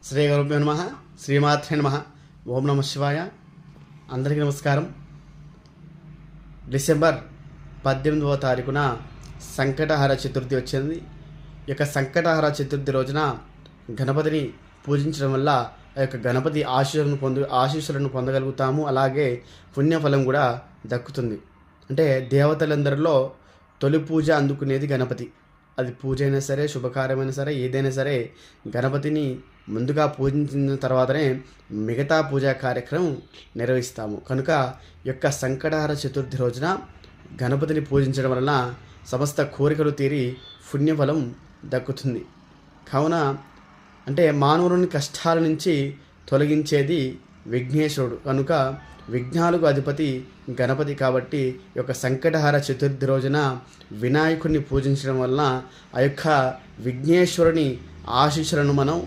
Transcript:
శ్రీ గురుభ్యో నమః. శ్రీమాత్రే నమః. ఓం నమ శివాయ. అందరికీ నమస్కారం. డిసెంబర్ 18వ తారీఖున సంకటహర చతుర్థి వచ్చింది. ఈ యొక్క సంకటహర చతుర్థి రోజున గణపతిని పూజించడం వల్ల ఆ యొక్క గణపతి ఆశీస్సులను పొందగలుగుతాము. అలాగే పుణ్యఫలం కూడా దక్కుతుంది. అంటే దేవతలందరిలో తొలి పూజ అందుకునేది గణపతి. అది పూజ అయినా సరే, శుభకార్యమైనా సరే, ఏదైనా సరే గణపతిని ముందుగా పూజించిన తర్వాతనే మిగతా పూజా కార్యక్రమం నిర్వహిస్తాము. కనుక ఈ యొక్క సంకటహర చతుర్థి రోజున గణపతిని పూజించడం వలన సమస్త కోరికలు తీరి పుణ్యఫలం దక్కుతుంది. కావున అంటే మానవుని కష్టాల నుంచి తొలగించేది విఘ్నేశ్వరుడు. కనుక విఘ్నాలకు అధిపతి గణపతి. కాబట్టి ఈ యొక్క సంకటహర చతుర్థి రోజున వినాయకుడిని పూజించడం వలన ఆ యొక్క విఘ్నేశ్వరుని ఆశీస్సులను మనం